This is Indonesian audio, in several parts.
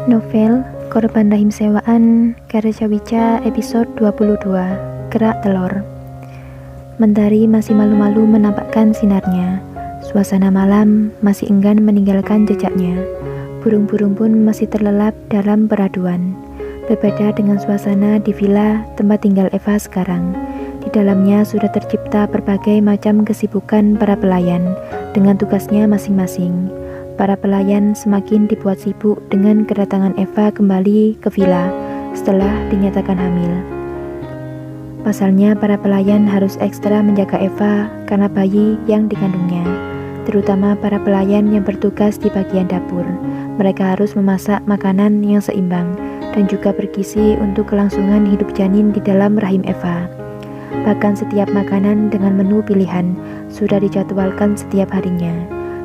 Novel Korban Rahim Sewaan karya Wica episode 22 Gerak Telur. Mentari masih malu-malu menampakkan sinarnya. Suasana malam masih enggan meninggalkan jejaknya. Burung-burung pun masih terlelap dalam peraduan. Berbeda dengan suasana di villa tempat tinggal Eva sekarang. Di dalamnya sudah tercipta berbagai macam kesibukan para pelayan dengan tugasnya masing-masing. Para pelayan semakin dibuat sibuk dengan kedatangan Eva kembali ke villa setelah dinyatakan hamil. Pasalnya para pelayan harus ekstra menjaga Eva karena bayi yang dikandungnya, terutama para pelayan yang bertugas di bagian dapur. Mereka harus memasak makanan yang seimbang dan juga bergizi untuk kelangsungan hidup janin di dalam rahim Eva. Bahkan setiap makanan dengan menu pilihan sudah dijadwalkan setiap harinya,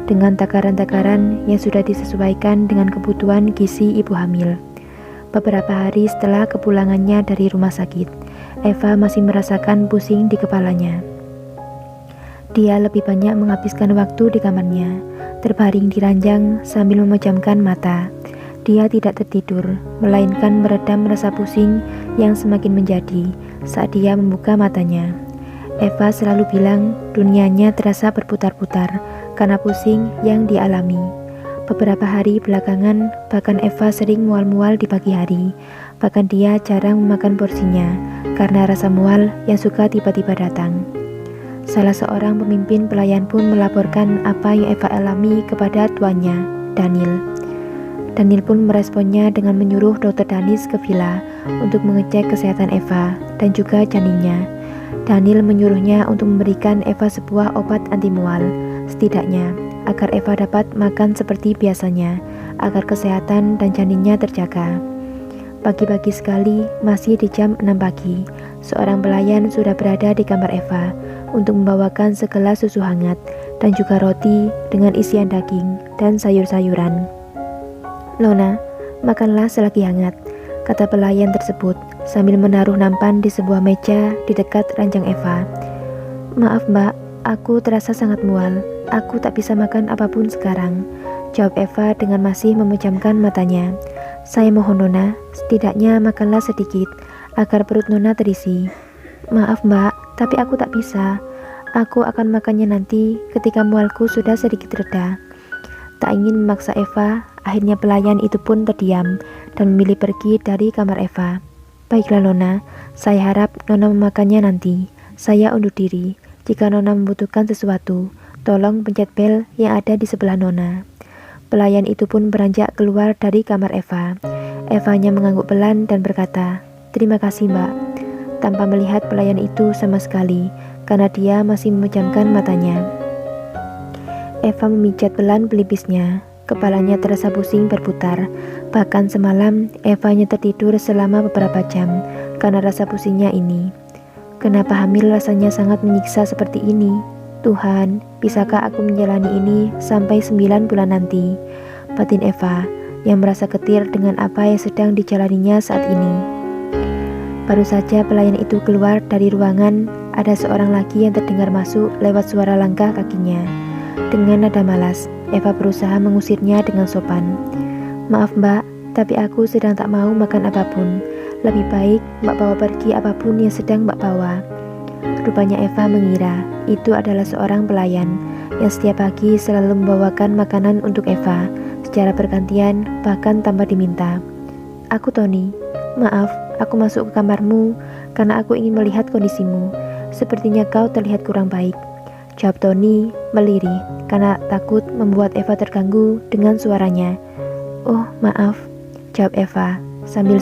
dengan takaran-takaran yang sudah disesuaikan dengan kebutuhan gizi ibu hamil. Beberapa hari setelah kepulangannya dari rumah sakit, Eva masih merasakan pusing di kepalanya. Dia lebih banyak menghabiskan waktu di kamarnya, terbaring di ranjang sambil memejamkan mata. Dia tidak tertidur, melainkan meredam rasa pusing yang semakin menjadi saat dia membuka matanya. Eva selalu bilang dunianya terasa berputar-putar karena pusing yang dialami. Beberapa hari belakangan, bahkan Eva sering mual-mual di pagi hari. Bahkan dia jarang memakan porsinya karena rasa mual yang suka tiba-tiba datang. Salah seorang pemimpin pelayan pun melaporkan apa yang Eva alami kepada tuannya, Daniel. Daniel pun meresponnya dengan menyuruh dokter Danis ke villa untuk mengecek kesehatan Eva dan juga janinnya. Daniel menyuruhnya untuk memberikan Eva sebuah obat anti mual, setidaknya agar Eva dapat makan seperti biasanya, agar kesehatan dan janinnya terjaga. Pagi-pagi sekali, masih di jam 6 pagi, seorang pelayan sudah berada di kamar Eva untuk membawakan segelas susu hangat dan juga roti dengan isian daging dan sayur-sayuran. "Nona, makanlah selagi hangat," kata pelayan tersebut sambil menaruh nampan di sebuah meja di dekat ranjang Eva. "Maaf mbak, aku terasa sangat mual. Aku tak bisa makan apapun sekarang," jawab Eva dengan masih memejamkan matanya. "Saya mohon Nona, setidaknya makanlah sedikit agar perut Nona terisi." "Maaf mbak, tapi aku tak bisa. Aku akan makannya nanti ketika mualku sudah sedikit reda." Tak ingin memaksa Eva, akhirnya pelayan itu pun terdiam dan memilih pergi dari kamar Eva. "Baiklah Nona, saya harap Nona memakannya nanti. Saya undur diri. Jika Nona membutuhkan sesuatu, tolong pencet bel yang ada di sebelah Nona." Pelayan itu pun beranjak keluar dari kamar Eva. Evanya mengangguk pelan dan berkata, "Terima kasih mbak," tanpa melihat pelayan itu sama sekali karena dia masih memejamkan matanya. Eva memijat pelan pelipisnya. Kepalanya terasa pusing berputar. Bahkan semalam Evanya tertidur selama beberapa jam karena rasa pusingnya ini. Kenapa hamil rasanya sangat menyiksa seperti ini? Tuhan, bisakah aku menjalani ini sampai 9 bulan nanti? Batin Eva yang merasa getir dengan apa yang sedang dijalaninya saat ini. Baru saja pelayan itu keluar dari ruangan, ada seorang laki yang terdengar masuk lewat suara langkah kakinya. Dengan nada malas, Eva berusaha mengusirnya dengan sopan. "Maaf mbak, tapi aku sedang tak mau makan apapun. Lebih baik mbak bawa pergi apapun yang sedang mbak bawa." Rupanya Eva mengira itu adalah seorang pelayan yang setiap pagi selalu membawakan makanan untuk Eva secara bergantian, bahkan tanpa diminta. "Aku Tony. Maaf, aku masuk ke kamarmu karena aku ingin melihat kondisimu. Sepertinya kau terlihat kurang baik," jawab Tony melirih karena takut membuat Eva terganggu dengan suaranya. "Oh maaf," jawab Eva sambil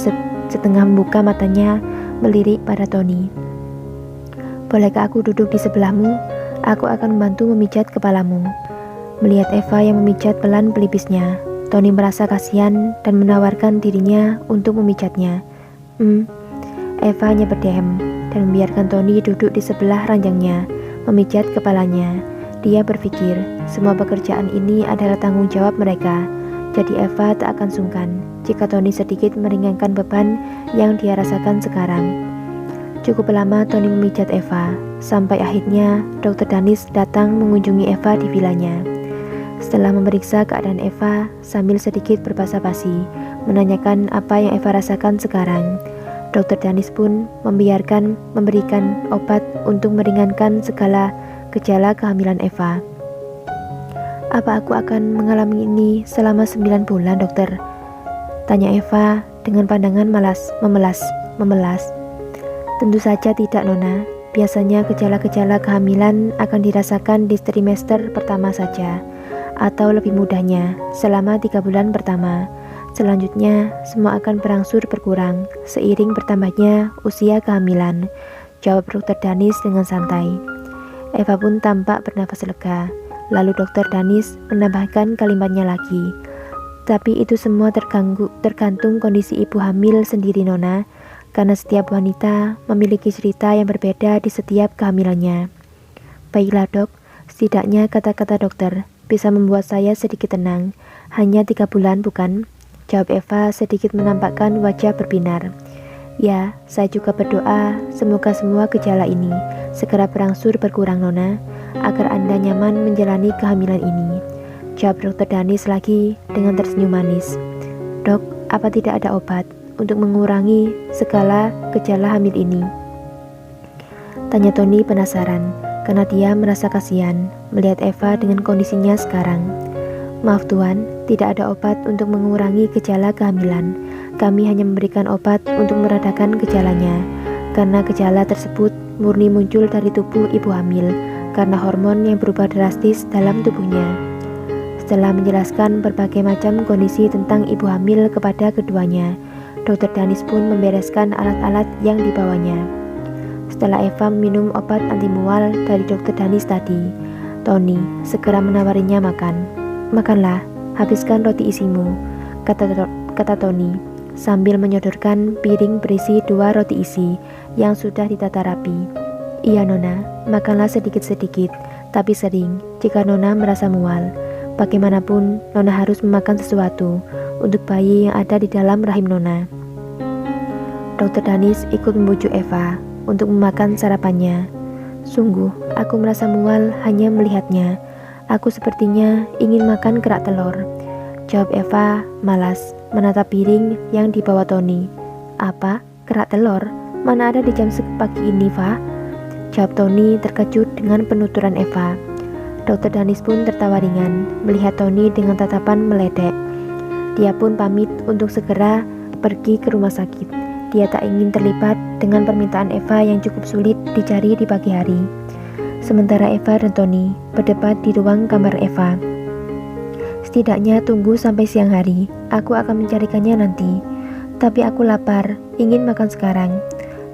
setengah membuka matanya melirik pada Tony. "Bolehkah aku duduk di sebelahmu? Aku akan membantu memijat kepalamu." Melihat Eva yang memijat pelan pelipisnya, Tony merasa kasihan dan menawarkan dirinya untuk memijatnya. Eva hanya berdiam dan membiarkan Tony duduk di sebelah ranjangnya, memijat kepalanya. Dia berpikir semua pekerjaan ini adalah tanggung jawab mereka, jadi Eva tak akan sungkan jika Tony sedikit meringankan beban yang dia rasakan sekarang. Cukup lama Tony memijat Eva, sampai akhirnya dokter Danis datang mengunjungi Eva di villanya. Setelah memeriksa keadaan Eva sambil sedikit berbasa-basi, menanyakan apa yang Eva rasakan sekarang, Dokter Danis pun memberikan obat untuk meringankan segala gejala kehamilan Eva. Apa aku akan mengalami ini selama 9 bulan, dokter? Tanya Eva dengan pandangan memelas. Tentu saja tidak, Nona. Biasanya gejala-gejala kehamilan akan dirasakan di trimester pertama saja, atau lebih mudahnya, selama 3 bulan pertama. Selanjutnya, semua akan berangsur berkurang, seiring bertambahnya usia kehamilan, jawab Dokter Danis dengan santai. Eva pun tampak bernafas lega. Lalu Dokter Danis menambahkan kalimatnya lagi. Tapi itu semua tergantung kondisi ibu hamil sendiri, Nona, karena setiap wanita memiliki cerita yang berbeda di setiap kehamilannya. Baiklah, Dok, setidaknya kata-kata dokter bisa membuat saya sedikit tenang. Hanya 3 bulan, bukan? Jawab Eva sedikit menampakkan wajah berbinar. Ya, saya juga berdoa semoga semua gejala ini segera berangsur berkurang, Nona, agar Anda nyaman menjalani kehamilan ini. Jawab Dokter Danis lagi dengan tersenyum manis. Dok, apa tidak ada obat untuk mengurangi segala gejala hamil ini? Tanya Tony penasaran, karena dia merasa kasihan melihat Eva dengan kondisinya sekarang. Maaf Tuan, tidak ada obat untuk mengurangi gejala kehamilan. Kami hanya memberikan obat untuk meredakan gejalanya, karena gejala tersebut murni muncul dari tubuh ibu hamil, karena hormon yang berubah drastis dalam tubuhnya. Setelah menjelaskan berbagai macam kondisi tentang ibu hamil kepada keduanya, Dokter Danis pun membereskan alat-alat yang dibawanya. Setelah Eva minum obat anti mual dari Dokter Danis tadi, Tony segera menawarinya makan. Makanlah, habiskan roti isimu, kata Tony, sambil menyodorkan piring berisi 2 roti isi yang sudah ditata rapi. Iya Nona, makanlah sedikit-sedikit, tapi sering jika Nona merasa mual. Bagaimanapun, Nona harus memakan sesuatu untuk bayi yang ada di dalam rahim Nona. Dokter Danis ikut membujuk Eva untuk memakan sarapannya. Sungguh, aku merasa mual hanya melihatnya. Aku sepertinya ingin makan kerak telur. Jawab Eva malas menatap piring yang dibawa Tony. Apa? Kerak telur? Mana ada di jam pagi ini, Fa? Jawab Tony terkejut dengan penuturan Eva. Dokter Danis pun tertawa ringan melihat Tony dengan tatapan meledek. Dia pun pamit untuk segera pergi ke rumah sakit. Dia tak ingin terlibat dengan permintaan Eva yang cukup sulit dicari di pagi hari. Sementara Eva dan Tony berdebat di ruang kamar Eva. Setidaknya tunggu sampai siang hari, aku akan mencarikannya nanti. Tapi aku lapar, ingin makan sekarang.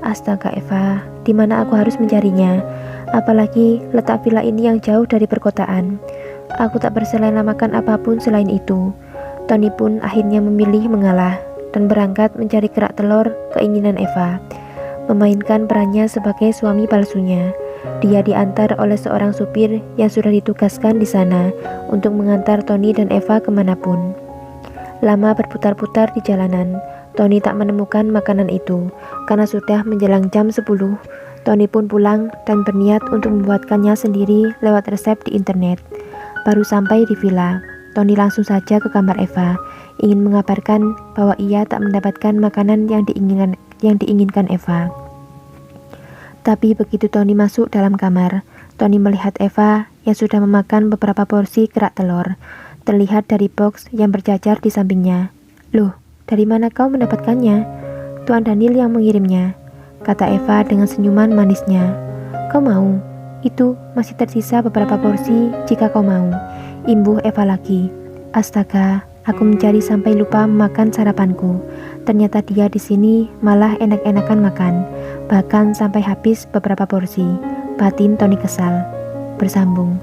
Astaga Eva, di mana aku harus mencarinya? Apalagi letak villa ini yang jauh dari perkotaan. Aku tak berselera makan apapun selain itu. Tony pun akhirnya memilih mengalah dan berangkat mencari kerak telur keinginan Eva, memainkan perannya sebagai suami palsunya. Dia diantar oleh seorang supir yang sudah ditugaskan di sana untuk mengantar Tony dan Eva kemanapun. Lama berputar-putar di jalanan, Tony tak menemukan makanan itu karena sudah menjelang jam 10. Tony pun pulang dan berniat untuk membuatkannya sendiri lewat resep di internet. Baru sampai di villa, Tony langsung saja ke kamar Eva, ingin mengabarkan bahwa ia tak mendapatkan makanan yang diinginkan Eva. Tapi begitu Tony masuk dalam kamar, Tony melihat Eva yang sudah memakan beberapa porsi kerak telur, terlihat dari box yang berjajar di sampingnya. Loh, dari mana kau mendapatkannya? Tuan Daniel yang mengirimnya, kata Eva dengan senyuman manisnya. Kau mau? Itu masih tersisa beberapa porsi jika kau mau, imbuh Eva lagi. Astaga, aku mencari sampai lupa makan sarapanku. Ternyata dia di sini malah enak-enakan makan, bahkan sampai habis beberapa porsi. Batin Tony kesal. Bersambung.